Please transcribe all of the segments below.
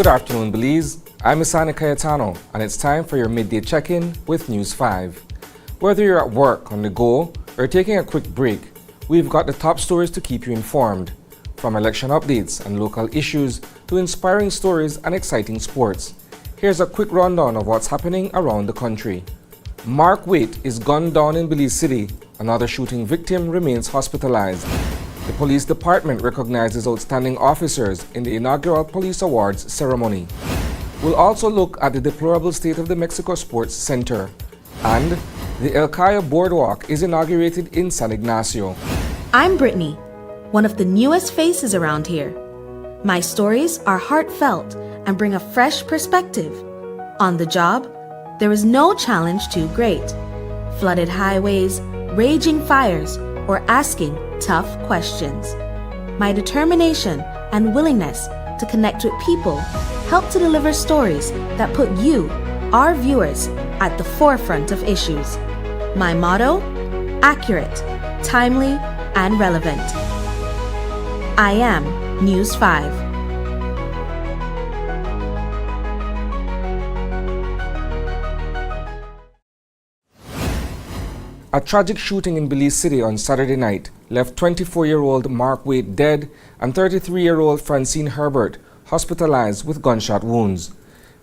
Good afternoon, Belize. I'm Isani Cayetano, and it's time for your midday check-in with News 5. Whether you're at work, on the go, or taking a quick break, we've got the top stories to keep you informed. From election updates and local issues to inspiring stories and exciting sports, here's a quick rundown of what's happening around the country. Mark Waite is gunned down in Belize City. Another shooting victim remains hospitalized. The police department recognizes outstanding officers in the inaugural Police Awards ceremony. We'll also look at the deplorable state of the Mexico Sports Center. And the Qa Boardwalk is inaugurated in San Ignacio. I'm Brittany, one of the newest faces around here. My stories are heartfelt and bring a fresh perspective. On the job, there is no challenge too great. Flooded highways, raging fires, or asking tough questions. My determination and willingness to connect with people help to deliver stories that put you, our viewers, at the forefront of issues. My motto: accurate, timely, and relevant. I am News 5. A tragic shooting in Belize City on Saturday night left 24-year-old Mark Waite dead and 33-year-old Francine Herbert hospitalized with gunshot wounds.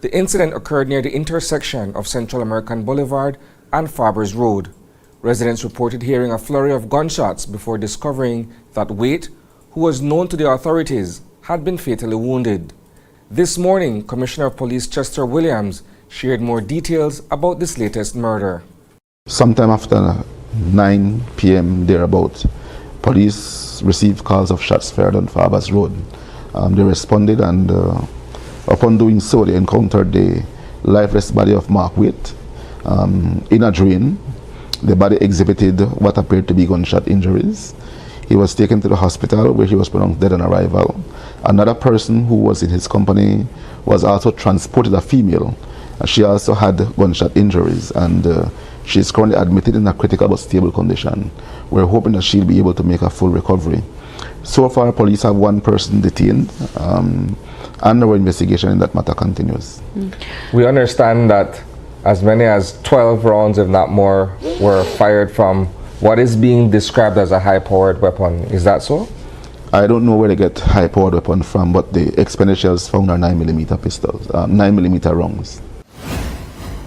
The incident occurred near the intersection of Central American Boulevard and Farbers Road. Residents reported hearing a flurry of gunshots before discovering that Waite, who was known to the authorities, had been fatally wounded. This morning, Commissioner of Police Chester Williams shared more details about this latest murder. Sometime after 9 p.m. thereabout, police received calls of shots fired on Farbers Road. They responded, and upon doing so, they encountered the lifeless body of Mark Waite in a drain. The body exhibited what appeared to be gunshot injuries. He was taken to the hospital, where he was pronounced dead on arrival. Another person who was in his company was also transported, a female. She also had gunshot injuries, and she is currently admitted in a critical but stable condition. We're hoping that she'll be able to make a full recovery. So far, police have one person detained, and our investigation in that matter continues. We understand that as many as 12 rounds, if not more, were fired from what is being described as a high-powered weapon. Is that so? I don't know where they get high-powered weapon from, but the expenditures found are 9mm pistols, 9mm rounds.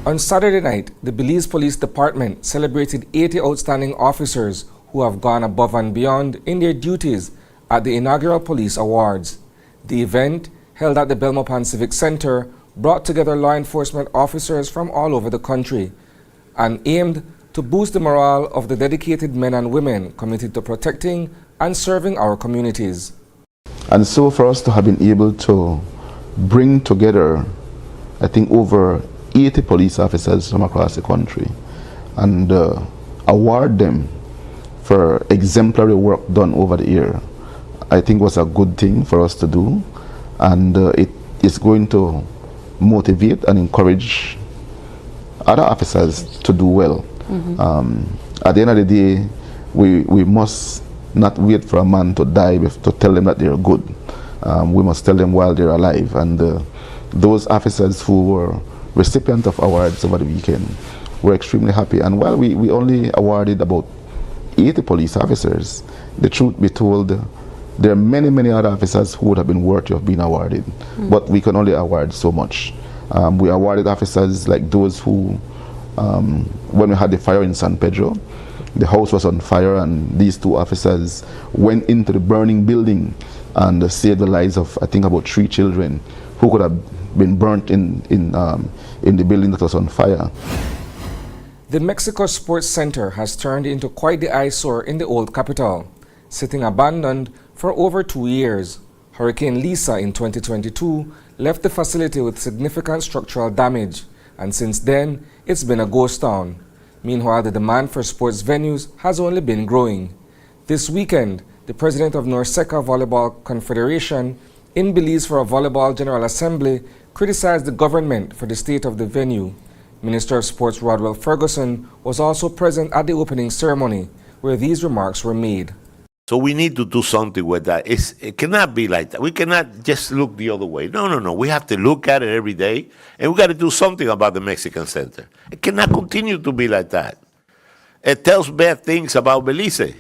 On Saturday night, the Belize Police Department celebrated 80 outstanding officers who have gone above and beyond in their duties at the inaugural Police Awards. The event, held at the Belmopan Civic Center, brought together law enforcement officers from all over the country and aimed to boost the morale of the dedicated men and women committed to protecting and serving our communities. And so for us to have been able to bring together, I think, over 80 police officers from across the country and award them for exemplary work done over the year, I think was a good thing for us to do, and it is going to motivate and encourage other officers to do well. At the end of the day, we must not wait for a man to die to tell them that they're good. We must tell them while they're alive, and those officers who were recipient of awards over the weekend were extremely happy. And while we only awarded about 80 police officers, the truth be told, there are many other officers who would have been worthy of being awarded, but we can only award so much. We awarded officers like those who, when we had the fire in San Pedro, the house was on fire, and these two officers went into the burning building and saved the lives of, I think, about 3 children who could have been burnt in the building that was on fire. The Mexico Sports Center has turned into quite the eyesore in the old capital, sitting abandoned for over 2 years. Hurricane Lisa in 2022 left the facility with significant structural damage, and since then, it's been a ghost town. Meanwhile, the demand for sports venues has only been growing. This weekend, the president of NORCECA Volleyball Confederation in Belize for a Volleyball General Assembly criticized the government for the state of the venue. Minister of Sports Rodwell Ferguson was also present at the opening ceremony, where these remarks were made. So we need to do something with that. It cannot be like that. We cannot just look the other way. No. We have to look at it every day, and we got to do something about the Mexican Center. It cannot continue to be like that. It tells bad things about Belize.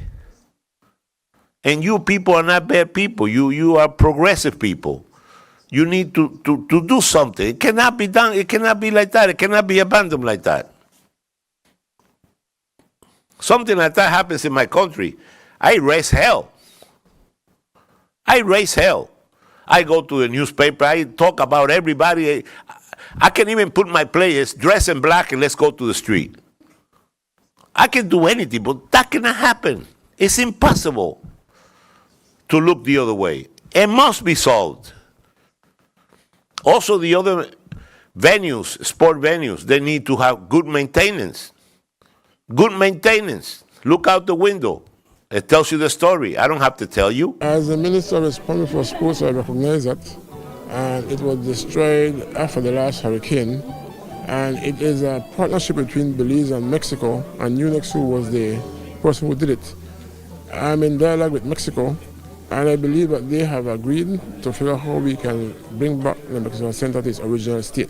And you people are not bad people. You are progressive people. You need to do something. It cannot be done. It cannot be like that. It cannot be abandoned like that. Something like that happens in my country, I raise hell. I raise hell. I go to the newspaper. I talk about everybody. I can even put my players dress in black and let's go to the street. I can do anything, but that cannot happen. It's impossible to look the other way. It must be solved. Also, the other venues, sport venues, they need to have good maintenance. Good maintenance. Look out the window. It tells you the story. I don't have to tell you. As the minister responsible for sports, I recognize that. And it was destroyed after the last hurricane. And it is a partnership between Belize and Mexico, and UNEXU was the person who did it. I'm in dialogue with Mexico, and I believe that they have agreed to figure out how we can bring back the Mexican Center to its original state.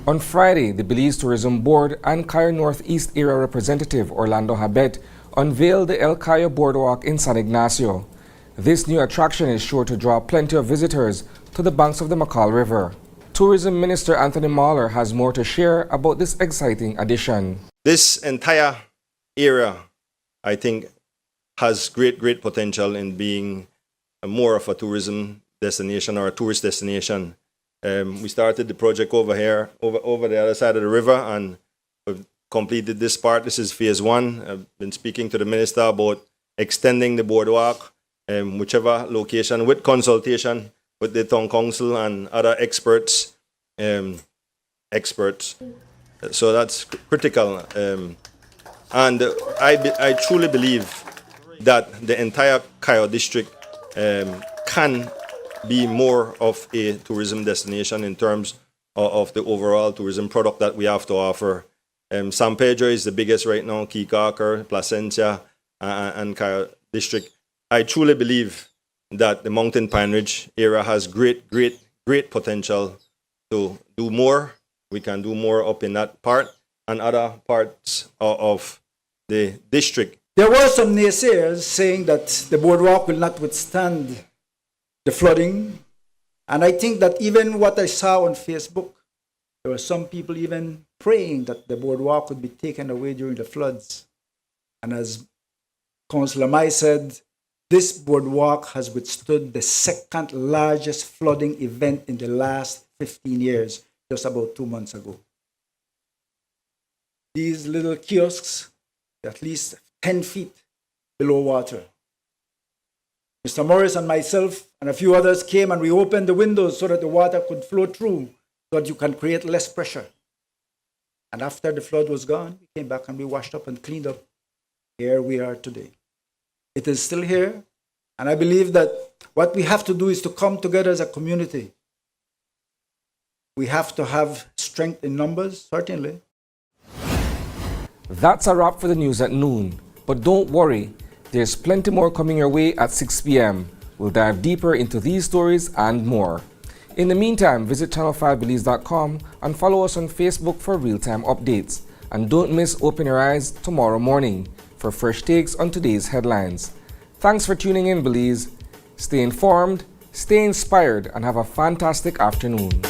On Friday, the Belize Tourism Board and Qa Northeast Area Representative Orlando Habet unveiled the Qa Boardwalk in San Ignacio. This new attraction is sure to draw plenty of visitors to the banks of the McCall River. Tourism Minister Anthony Mahler has more to share about this exciting addition. This entire area, I think, has great potential in being more of a tourism destination or a tourist destination. We started the project over here, over the other side of the river, and we've completed this part. This is phase one. I've been speaking to the minister about extending the boardwalk, whichever location, with consultation with the town council and other experts. So that's critical. And I truly believe that the entire Qa district can be more of a tourism destination in terms of the overall tourism product that we have to offer. San Pedro is the biggest right now, Kikaker, Placencia, and Qa district. I truly believe that the Mountain Pine Ridge area has great potential to do more. We can do more up in that part and other parts of the district. There were some naysayers saying that the boardwalk will not withstand the flooding. And I think that even what I saw on Facebook, there were some people even praying that the boardwalk would be taken away during the floods. And as Councillor Mai said, this boardwalk has withstood the second largest flooding event in the last 15 years, just about 2 months ago. These little kiosks, at least 10 feet below water. Mr. Morris and myself and a few others came and we opened the windows so that the water could flow through, so that you can create less pressure. And after the flood was gone, we came back and we washed up and cleaned up. Here we are today. It is still here, and I believe that what we have to do is to come together as a community. We have to have strength in numbers, certainly. That's a wrap for the news at noon. But don't worry, there's plenty more coming your way at 6 p.m. We'll dive deeper into these stories and more. In the meantime, visit channel5belize.com and follow us on Facebook for real-time updates. And don't miss Open Your Eyes tomorrow morning for fresh takes on today's headlines. Thanks for tuning in, Belize. Stay informed, stay inspired, and have a fantastic afternoon.